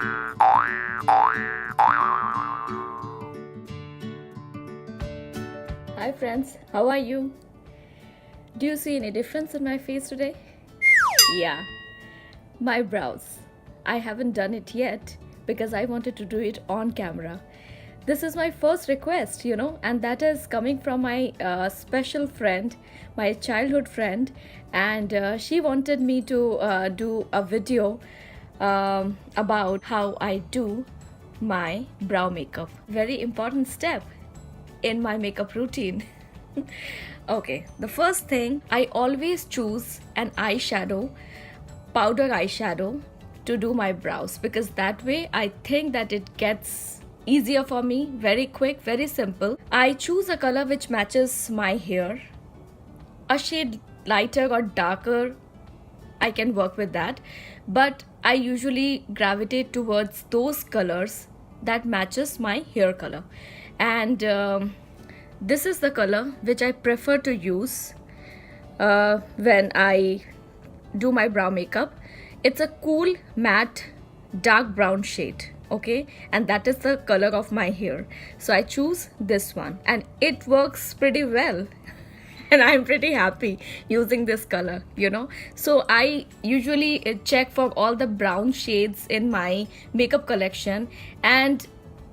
Hi friends, how are you? Do you see any difference in my face today? Yeah, my brows. I haven't done it yet because I wanted to do it on camera. This is my first request, and that is coming from my special friend, my childhood friend, and she wanted me to do a video about how I do my brow makeup. Very important step in my makeup routine. Okay, the first thing, I always choose an eyeshadow, powder eyeshadow, to do my brows because that way I think that it gets easier for me, very quick, very simple. I choose a color which matches my hair, a shade lighter or darker, I can work with that, but I usually gravitate towards those colors that matches my hair color. And this is the color which I prefer to use when I do my brow makeup. It's a cool matte dark brown shade, okay, and that is the color of my hair, so I choose this one and it works pretty well. And I'm pretty happy using this color, so I usually check for all the brown shades in my makeup collection and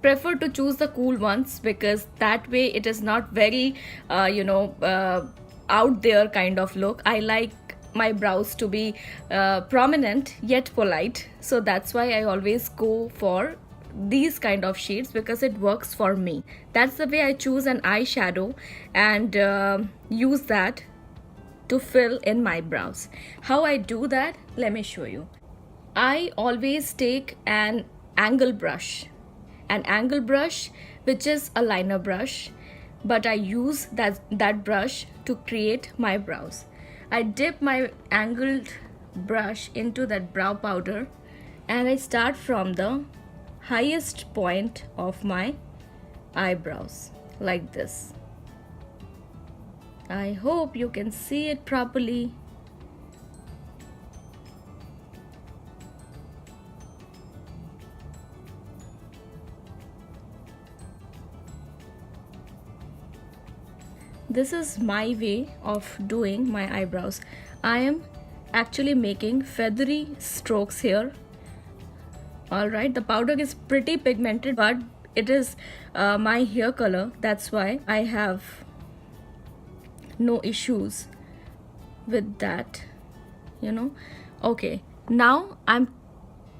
prefer to choose the cool ones because that way it is not very out there kind of look. I like my brows to be prominent yet polite, so that's why I always go for these kind of shades because it works for me. That's the way I choose an eyeshadow and use that to fill in my brows. How I do that, let me show you. I always take an angle brush which is a liner brush, but I use that brush to create my brows. I dip my angled brush into that brow powder and I start from the highest point of my eyebrows like this. I hope you can see it properly. This is my way of doing my eyebrows. I am actually making feathery strokes here. Alright, the powder is pretty pigmented, but it is my hair color. That's why I have no issues with that, Okay, now I'm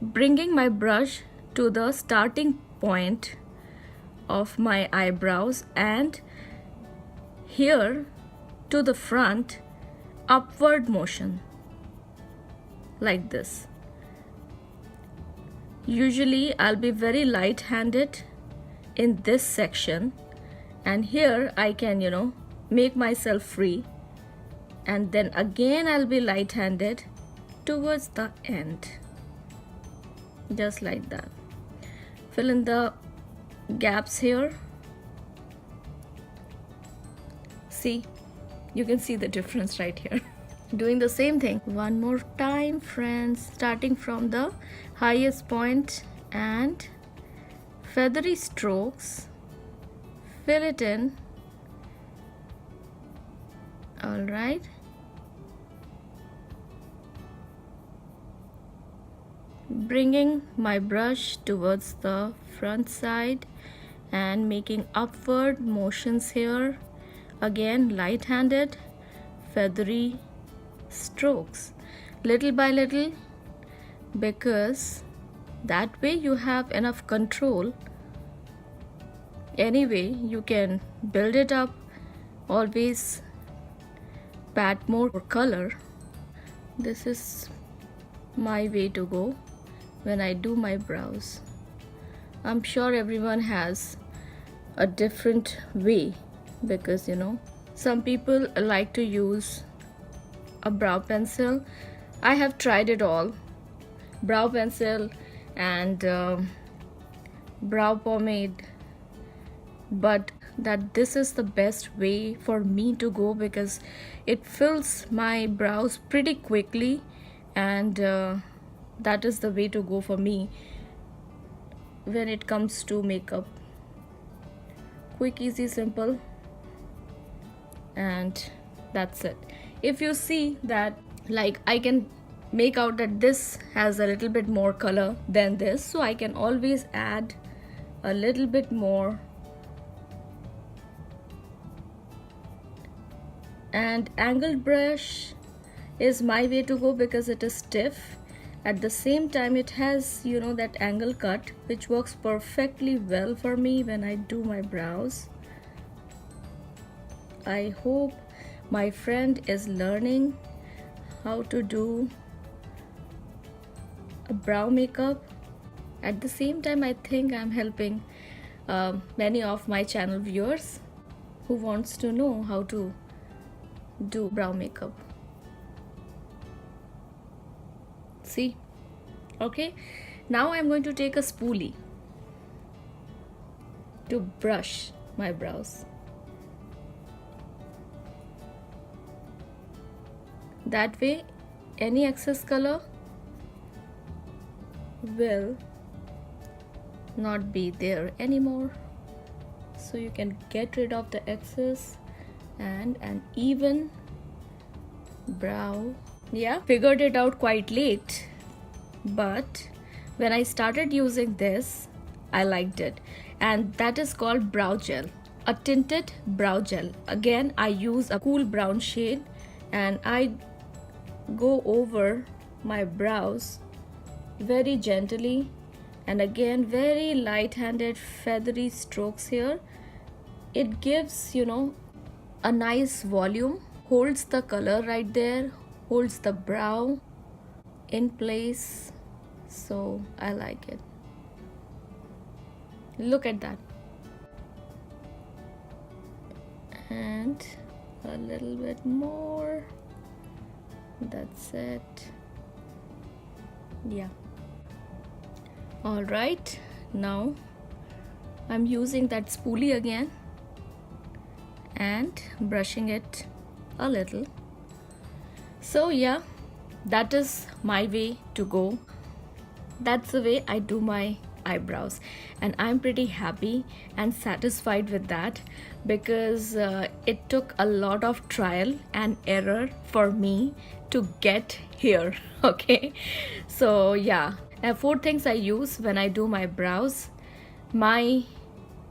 bringing my brush to the starting point of my eyebrows and here to the front, upward motion like this. Usually I'll be very light-handed in this section and here I can make myself free, and then again I'll be light-handed towards the end, just like that. Fill in the gaps here. See, you can see the difference right here. Doing the same thing one more time, friends, starting from the highest point and feathery strokes, fill it in. All right, bringing my brush towards the front side and making upward motions here. Again, light-handed, feathery strokes, little by little, because that way you have enough control. Anyway, you can build it up, always add more color. This is my way to go when I do my brows. I'm sure everyone has a different way because some people like to use a brow pencil. I have tried it all, brow pencil and brow pomade, but that this is the best way for me to go because it fills my brows pretty quickly, and that is the way to go for me. when it comes to makeup. Quick, easy, simple, and that's it. If you see that, like, I can make out that this has a little bit more color than this, so I can always add a little bit more. And angled brush is my way to go because it is stiff. At the same time, it has, you know, that angle cut, which works perfectly well for me when I do my brows. I hope my friend is learning how to do a brow makeup. At the same time, I think I'm helping many of my channel viewers who wants to know how to do brow makeup. See? Okay, now I'm going to take a spoolie to brush my brows. That way, any excess color will not be there anymore. So you can get rid of the excess and an even brow. Yeah, figured it out quite late, but when I started using this, I liked it, and that is called brow gel, a tinted brow gel. Again, I use a cool brown shade and I go over my brows very gently, and again very light-handed feathery strokes here. It gives, you know, a nice volume, holds the color right there, holds the brow in place, so I like it. Look at that. And a little bit more. That's it. Yeah. All right, now I'm using that spoolie again and brushing it a little. So yeah, that is my way to go. That's the way I do my eyebrows, and I'm pretty happy and satisfied with that because it took a lot of trial and error for me to get here. Okay, so yeah, 4 things I use when I do my brows: my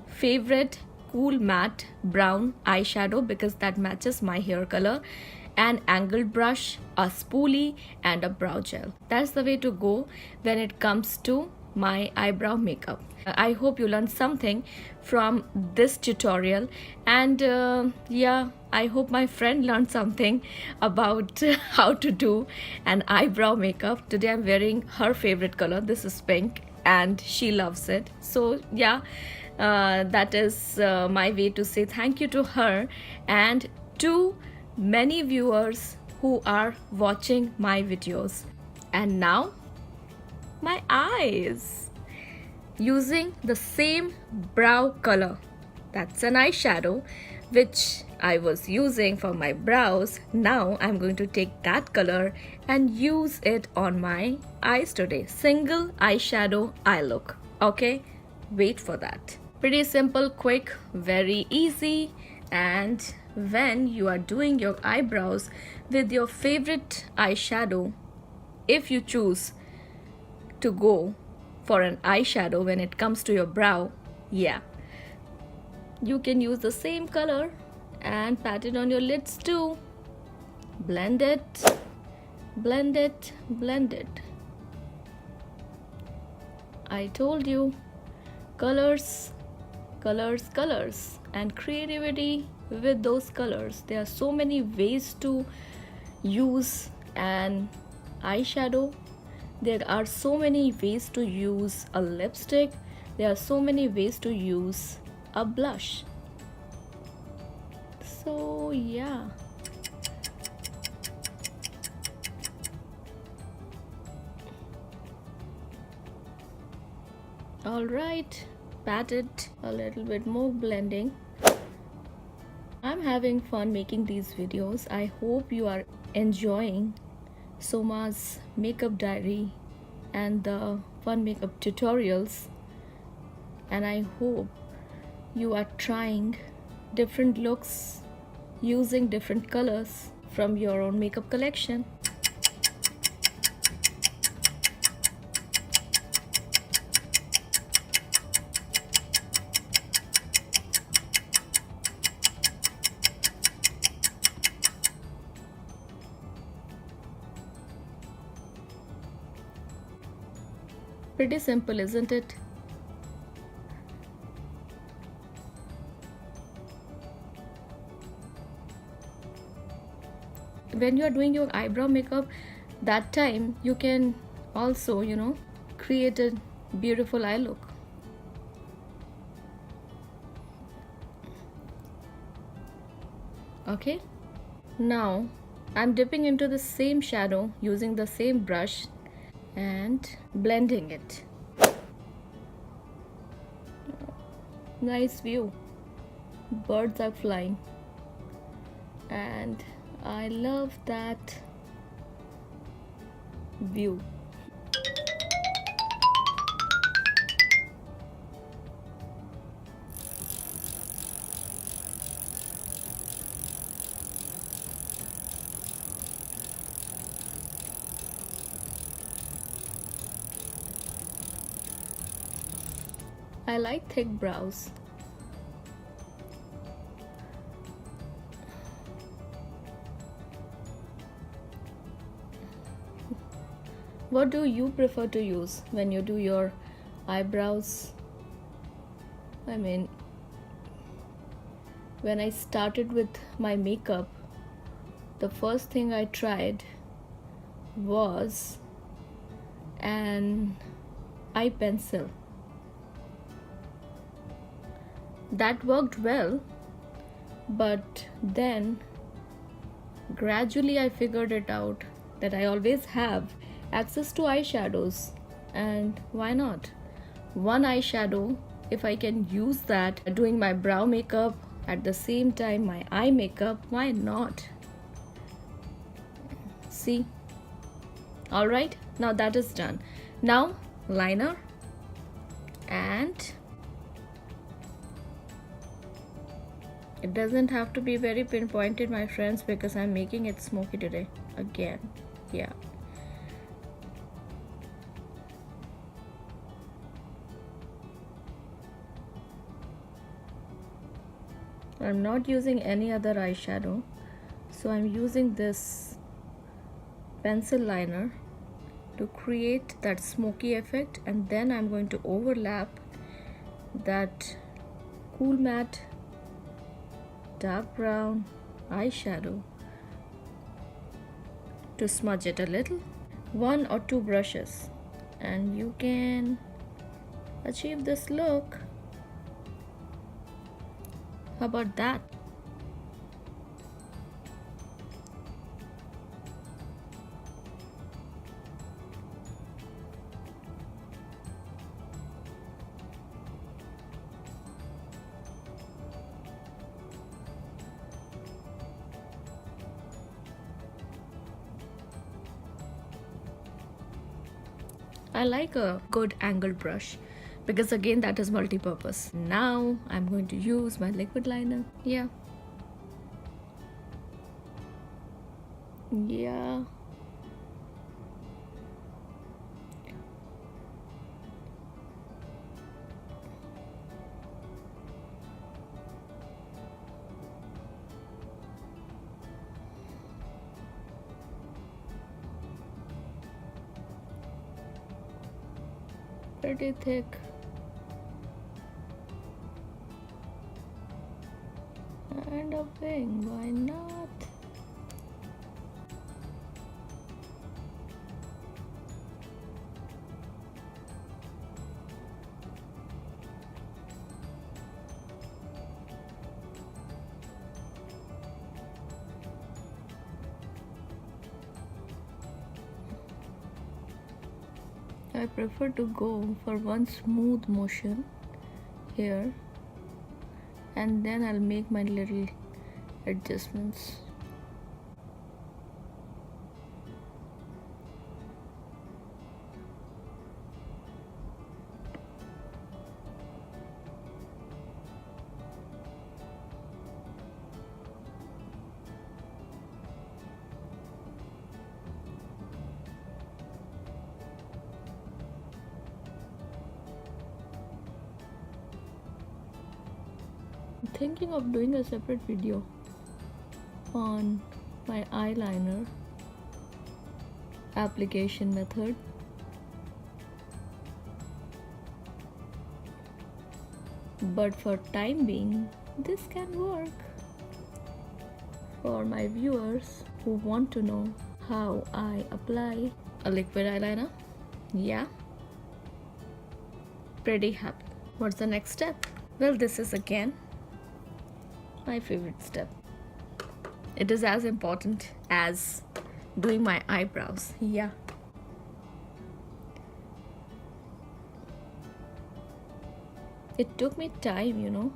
favorite cool matte brown eyeshadow because that matches my hair color, an angled brush, a spoolie, and a brow gel. That's the way to go when it comes to my eyebrow makeup. I hope you learned something from this tutorial, and yeah, I hope my friend learned something about how to do an eyebrow makeup. Today I'm wearing her favorite color. This is pink and she loves it. So yeah, that is my way to say thank you to her and to many viewers who are watching my videos. And now my eyes, using the same brow color, that's an eyeshadow which I was using for my brows. Now I'm going to take that color and use it on my eyes today. Single eyeshadow eye look. Okay, wait for that. Pretty simple, quick, very easy. And when you are doing your eyebrows with your favorite eyeshadow, if you choose to go for an eyeshadow when it comes to your brow, yeah, you can use the same color and pat it on your lids too. Blend it, blend it, blend it. I told you, colors, colors, colors, and creativity with those colors. There are so many ways to use an eyeshadow. There are so many ways to use a lipstick. There are so many ways to use a blush. So yeah, all right, pat it a little bit more, blending. I'm having fun making these videos. I hope you are enjoying Soma's makeup diary and the fun makeup tutorials and I hope you are trying different looks using different colors from your own makeup collection. Pretty simple, isn't it? When you are doing your eyebrow makeup, that time you can also, create a beautiful eye look. Okay, now I'm dipping into the same shadow using the same brush and blending it. Nice view. Birds are flying, and I love that view. I like thick brows. What do you prefer to use when you do your eyebrows? I mean, when I started with my makeup, the first thing I tried was an eye pencil. That worked well, but then gradually I figured it out that I always have access to eyeshadows, and why not? One eyeshadow, if I can use that doing my brow makeup at the same time my eye makeup, why not? See? Alright, now that is done. Now liner, and it doesn't have to be very pinpointed, my friends, because I'm making it smoky today again. Yeah. I'm not using any other eyeshadow, so I'm using this pencil liner to create that smoky effect, and then I'm going to overlap that cool matte dark brown eyeshadow to smudge it a little. 1 or 2 brushes and you can achieve this look. How about that? I like a good angled brush because again that is multi-purpose. Now I'm going to use my liquid liner. Yeah. Pretty thick. And a wing, why not? I prefer to go for one smooth motion here, and then I'll make my little adjustments. thinking of doing a separate video on my eyeliner application method. But for time being, this can work. For my viewers who want to know how I apply a liquid eyeliner, yeah, pretty happy. What's the next step? Well, this is again my favorite step. It is as important as doing my eyebrows. Yeah. It took me time,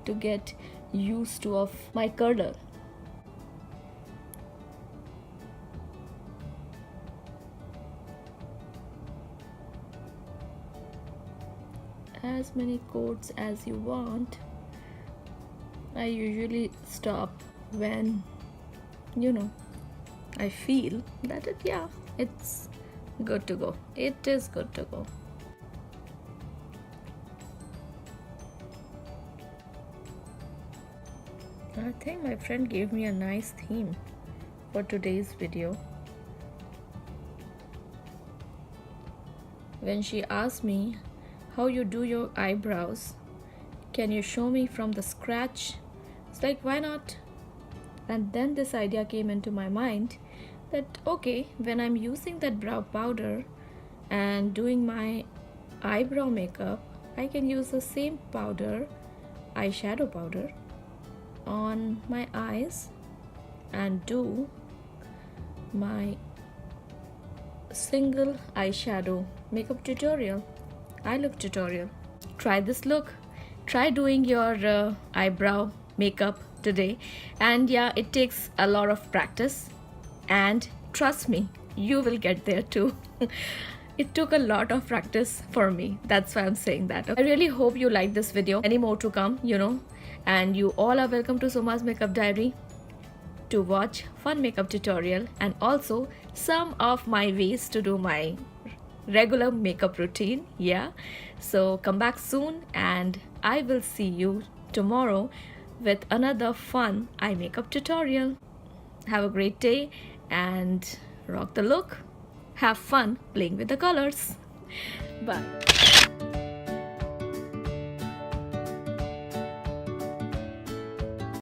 to get used to of my curler. As many coats as you want. I usually stop when I feel that it's good to go. It is good to go. I think my friend gave me a nice theme for today's video. When she asked me how you do your eyebrows, can you show me from the scratch? It's like, why not? And then this idea came into my mind that okay, when I'm using that brow powder and doing my eyebrow makeup, I can use the same powder, eyeshadow powder, on my eyes and do my single eyeshadow makeup tutorial, eye look tutorial. Try this look. Try doing your eyebrow makeup today. And yeah, it takes a lot of practice, and trust me, you will get there too. It took a lot of practice for me. That's why I'm saying that. I really hope you like this video. Any more to come, And you all are welcome to Soma's Makeup Diary to watch fun makeup tutorial and also some of my ways to do my regular makeup routine. Yeah, so come back soon and I will see you tomorrow with another fun eye makeup tutorial. Have a great day and rock the look. Have fun playing with the colors. Bye.